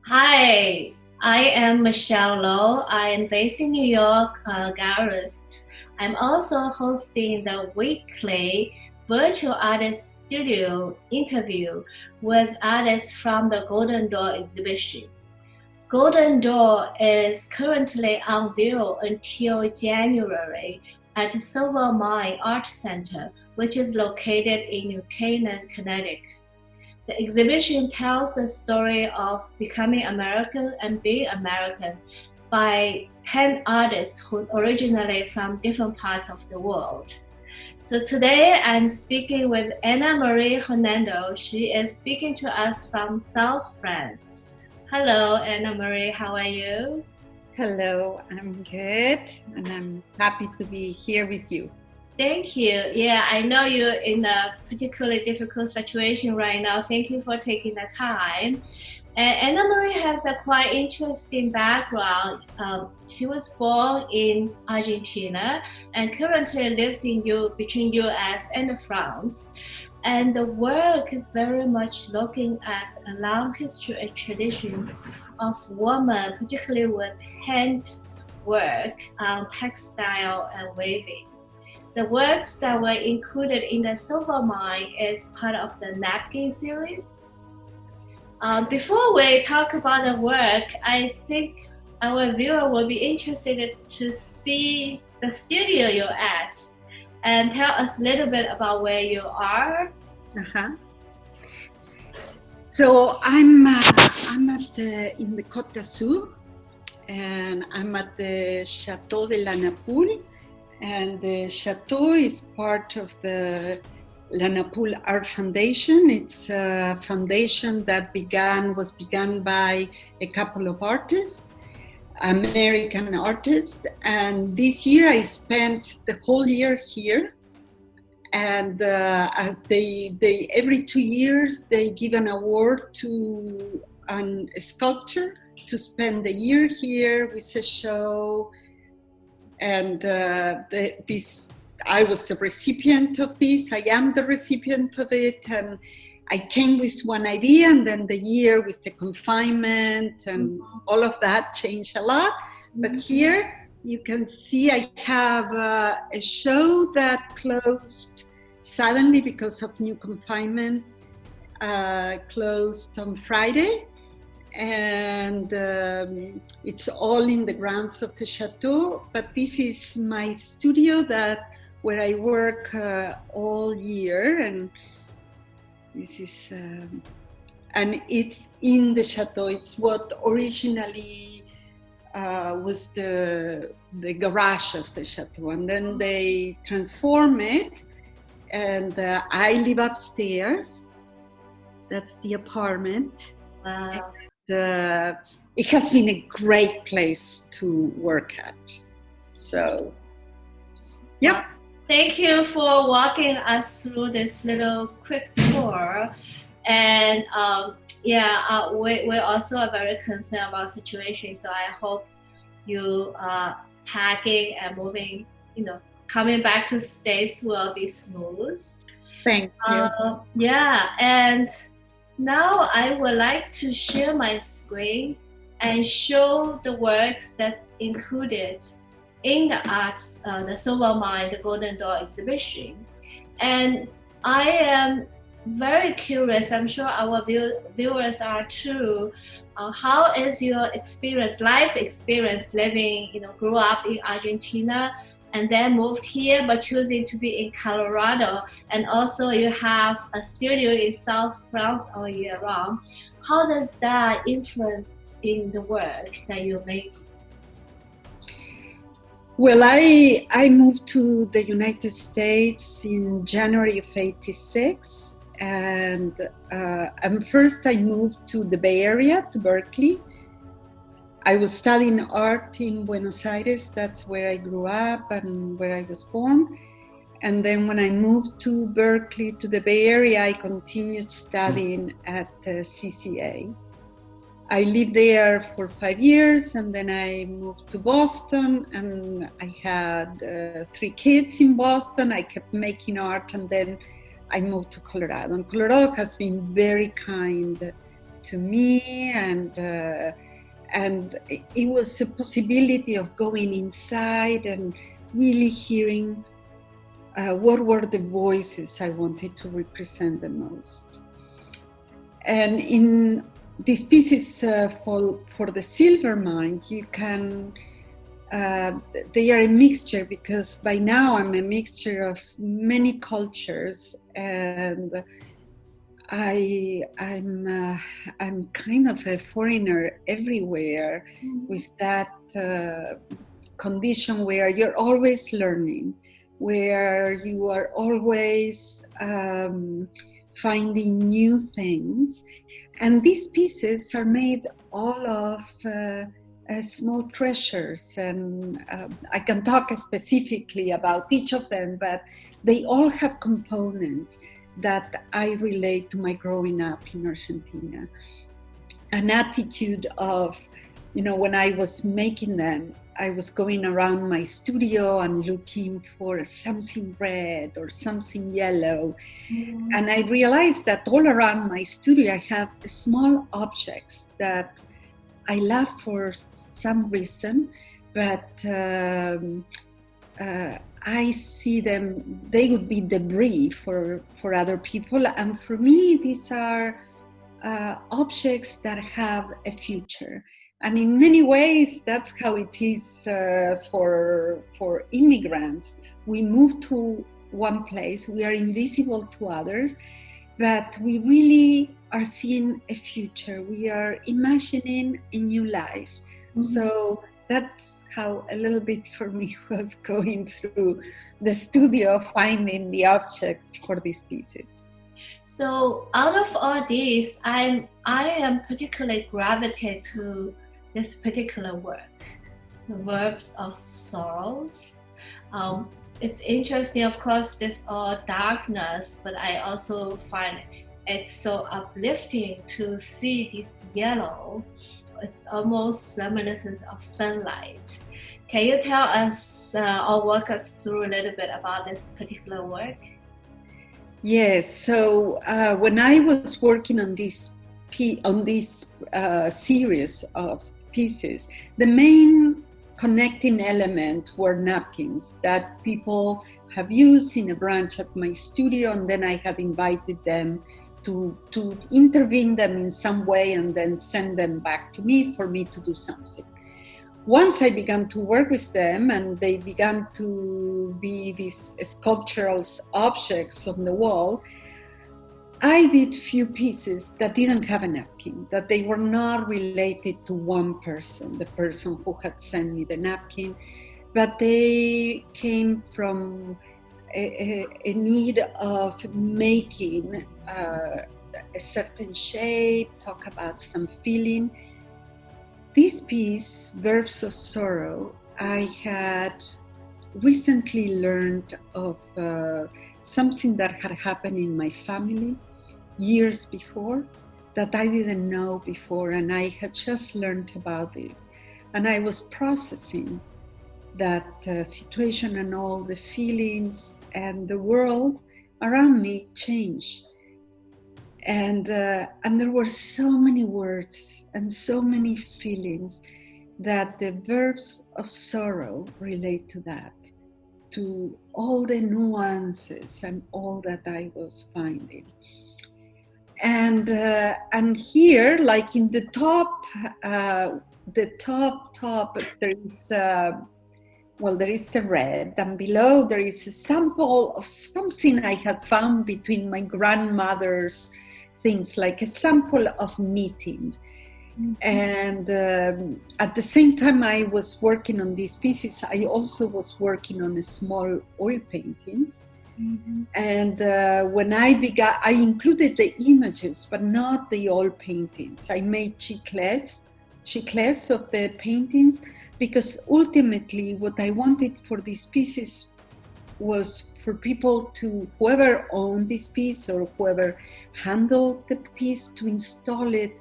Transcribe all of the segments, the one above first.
Hi, I am Michelle Lowe. I am based in New York, gallerist. I'm also hosting the weekly virtual artist studio interview with artists from the Golden Door exhibition. Golden Door is currently on view until January at the Silvermine Arts Center, which is located in New Canaan, Connecticut. The exhibition tells the story of becoming American and being American by 10 artists who originally from different parts of the world. So today I'm speaking with Anna Marie Hernando. She is speaking to us from South France. Hello, Anna Marie, how are you? Hello, I'm good and I'm happy to be here with you. Thank you. Yeah, I know you're in a particularly difficult situation right now. Thank you for taking the time. And Anna Marie has a quite interesting background. She was born in Argentina and currently lives between US and France. And the work is very much looking at a long history and tradition of women, particularly with hand work, textile and weaving. The works that were included in the Silvermine is part of the napkin series. Before we talk about the work, I think our viewer will be interested to see the studio you're at and tell us a little bit about where you are. So I'm in the Côte d'Azur, and I'm at the Chateau de la Napoule. And the chateau is part of the La Napoule Art Foundation. It's a foundation that was begun by a couple of artists, American artists. And this year I spent the whole year here. And they every 2 years they give an award to a sculptor to spend the year here with a show. And I was the recipient of this. I am the recipient of it, and I came with one idea, and then the year with the confinement and all of that changed a lot. But here you can see I have a show that closed suddenly because of new confinement, closed on Friday. And it's all in the grounds of the chateau, but this is my studio where I work all year, and this is and it's in the chateau. It's what originally was the garage of the chateau, and then they transform it, and I live upstairs. That's the apartment. Wow. It has been a great place to work at. So, yeah. Thank you for walking us through this little quick tour. And we also are very concerned about the situation. So I hope you packing and moving, coming back to States will be smooth. Thank you. And now I would like to share my screen and show the works that's included in the the Silvermine, the Golden Door exhibition. And I am very curious, I'm sure our viewers are too, how is your life experience living, grew up in Argentina and then moved here, but choosing to be in Colorado. And also you have a studio in South France all year round. How does that influence in the work that you made? Well, I moved to the United States in January of '86. And first I moved to the Bay Area, to Berkeley. I was studying art in Buenos Aires. That's where I grew up and where I was born. And then when I moved to Berkeley, to the Bay Area, I continued studying at CCA. I lived there for 5 years, and then I moved to Boston, and I had 3 kids in Boston. I kept making art, and then I moved to Colorado. And Colorado has been very kind to me, and it was a possibility of going inside and really hearing what were the voices I wanted to represent the most. And in these pieces for the Silvermine, you can, they are a mixture, because by now I'm a mixture of many cultures, and I'm kind of a foreigner everywhere, with that condition where you're always learning, where you are always finding new things. And these pieces are made all of small treasures, and I can talk specifically about each of them, but they all have components that I relate to my growing up in Argentina. An attitude of, when I was making them, I was going around my studio and looking for something red or something yellow. And I realized that all around my studio, I have small objects that I love for some reason, but I see them, they would be debris for other people. And for me, these are objects that have a future. And in many ways, that's how it is for immigrants. We move to one place, we are invisible to others, but we really are seeing a future. We are imagining a new life. Mm-hmm. So that's how a little bit for me was going through the studio, finding the objects for these pieces. So out of all these, I am particularly gravitated to this particular work, the Verbs of Sorrows. It's interesting, of course, this all darkness, but I also find it so uplifting to see this yellow. It's almost reminiscent of sunlight. Can you tell us or walk us through a little bit about this particular work? Yes. So when I was working on this series of pieces, the main connecting element were napkins that people have used in a branch at my studio, and then I had invited them to intervene them in some way and then send them back to me for me to do something. Once I began to work with them and they began to be these sculptural objects on the wall, I did few pieces that didn't have a napkin, that they were not related to one person, the person who had sent me the napkin, but they came from a need of making a certain shape, talk about some feeling. This piece, Verbs of Sorrow, I had recently learned of something that had happened in my family years before that I didn't know before, and I had just learned about this. And I was processing that situation, and all the feelings and the world around me changed. And there were so many words and so many feelings that the Verbs of Sorrow relate to that, to all the nuances and all that I was finding. And here, like in the top, there is there is the red, and below there is a sample of something I had found between my grandmother's things, like a sample of knitting. Mm-hmm. And at the same time I was working on these pieces, I also was working on small oil paintings. Mm-hmm. And when I began, I included the images, but not the oil paintings. I made chiclets of the paintings, because ultimately what I wanted for these pieces was for people to, whoever owned this piece or whoever handled the piece, to install it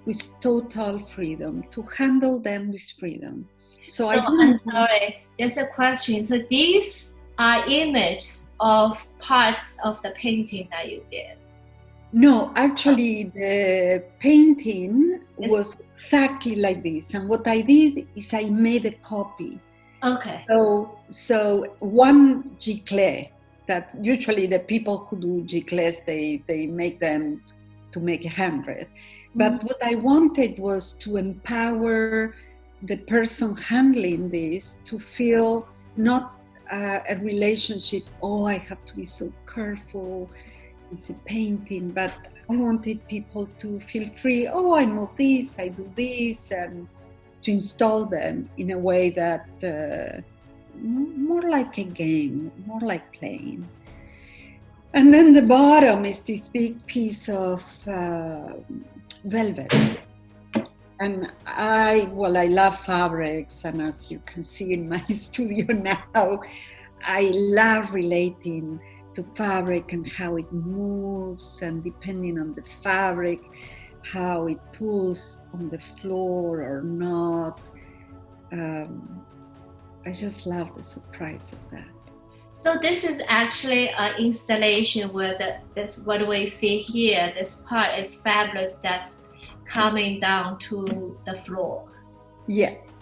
with total freedom, to handle them with freedom. I'm sorry, just a question. So these are images of parts of the painting that you did? No, actually, the painting was exactly like this. And what I did is I made a copy. Okay. So one giclée, that usually the people who do giclées, they make them to make 100. But what I wanted was to empower the person handling this to feel not a relationship, oh, I have to be so careful, it's a painting, but I wanted people to feel free, oh, I move this, I do this, and to install them in a way that more like a game, more like playing. And then the bottom is this big piece of velvet. And I love fabrics, and as you can see in my studio now, I love relating to fabric and how it moves, and depending on the fabric, how it pulls on the floor or not. I just love the surprise of that. So this is actually an installation where this what we see here, this part is fabric that's coming down to the floor. Yes.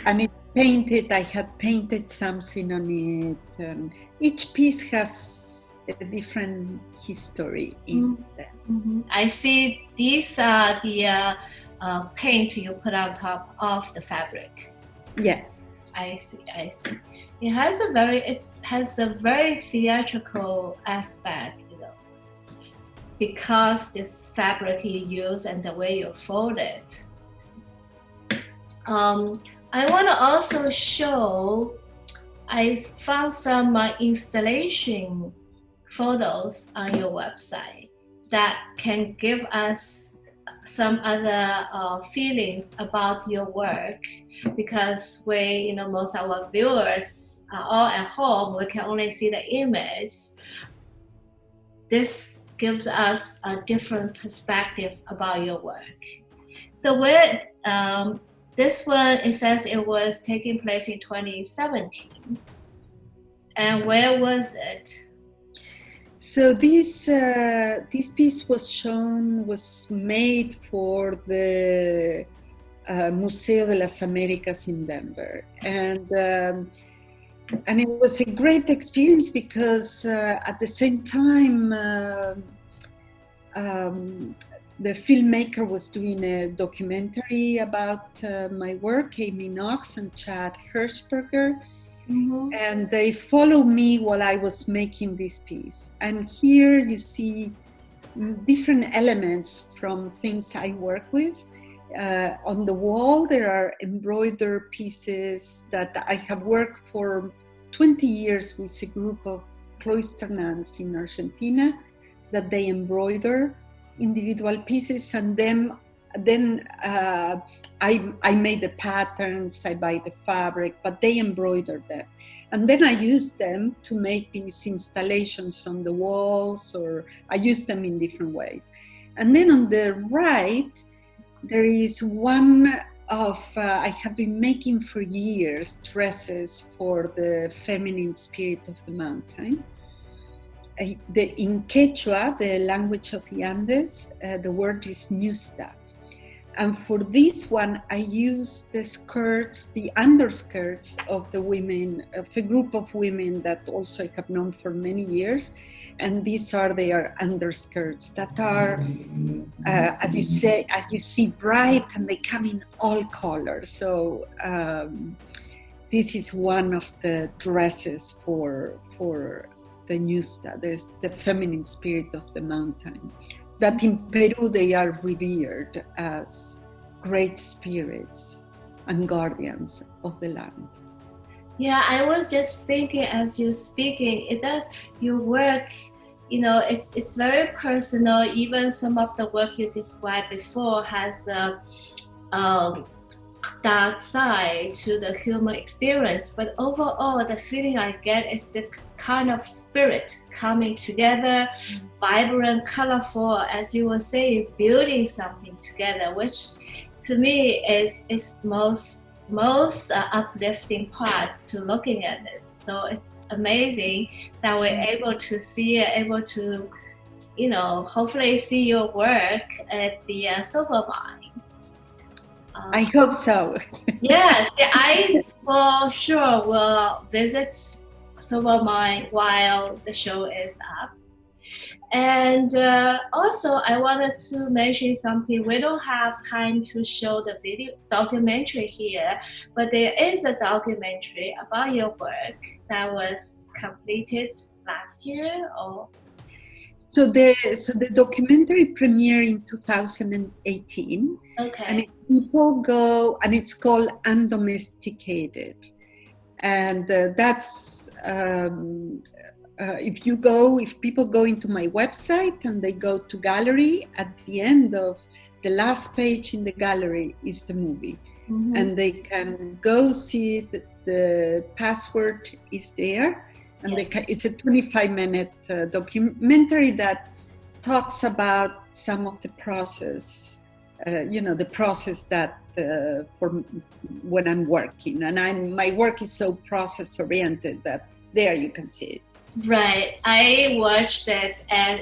And it's painted, I had painted something on it, and each piece has a different history in them. I see these are the paint you put on top of the fabric. Yes. I see. It has a very theatrical aspect, because this fabric you use and the way you fold it. I want to also show, I found some installation photos on your website that can give us some other feelings about your work, because we, most of our viewers are all at home, we can only see the image. This gives us a different perspective about your work. So this one, it says it was taking place in 2017. And where was it? So this piece was made for the Museo de las Américas in Denver, and it was a great experience because at the same time the filmmaker was doing a documentary about my work, Amy Knox and Chad Hirschberger. And they followed me while I was making this piece. And here you see different elements from things I work with. On the wall, there are embroidered pieces that I have worked for 20 years with a group of cloister nuns in Argentina, that they embroider individual pieces, and then I made the patterns, I buy the fabric, but they embroidered them. And then I use them to make these installations on the walls, or I use them in different ways. And then on the right, there is one of, I have been making for years dresses for the feminine spirit of the mountain. In Quechua, the language of the Andes, the word is ñusta. And for this one, I used the skirts, the underskirts of the women, of a group of women that also I have known for many years. And these are their underskirts that are, as you see, bright, and they come in all colors. So this is one of the dresses for the ñusta, the feminine spirit of the mountain. That in Peru they are revered as great spirits and guardians of the land. Yeah, I was just thinking as you're speaking, your work, it's very personal. Even some of the work you described before has a dark side to the human experience. But overall, the feeling I get is the kind of spirit coming together, vibrant, colorful, as you were saying, building something together, which to me is most uplifting part to looking at this. So it's amazing that we're able to see it, able to hopefully see your work at the Silvermine. I hope so. Yes, I for sure will visit Silvermine while the show is up. And also, I wanted to mention something. We don't have time to show the video documentary here, but there is a documentary about your work that was completed last year. So the documentary premiered in 2018, Okay. and people go, and it's called Undomesticated, and that's if people go into my website and they go to gallery, at the end of the last page in the gallery is the movie, and they can go see it. The password is there. And it's a 25-minute documentary that talks about some of the process, the process that for when I'm working. And my work is so process-oriented that there you can see it. Right. I watched it, and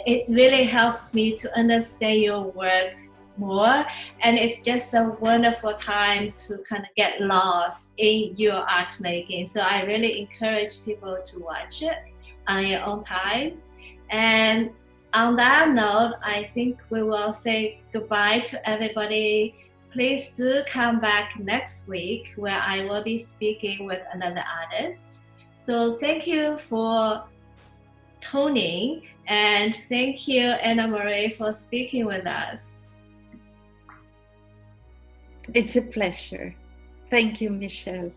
it really helps me to understand your work more, and it's just a wonderful time to kind of get lost in your art making. So I really encourage people to watch it on your own time. And on that note, I think we will say goodbye to everybody. Please do come back next week where I will be speaking with another artist. So thank you for tuning, and thank you, Anna Marie, for speaking with us. It's a pleasure. Thank you, Michelle.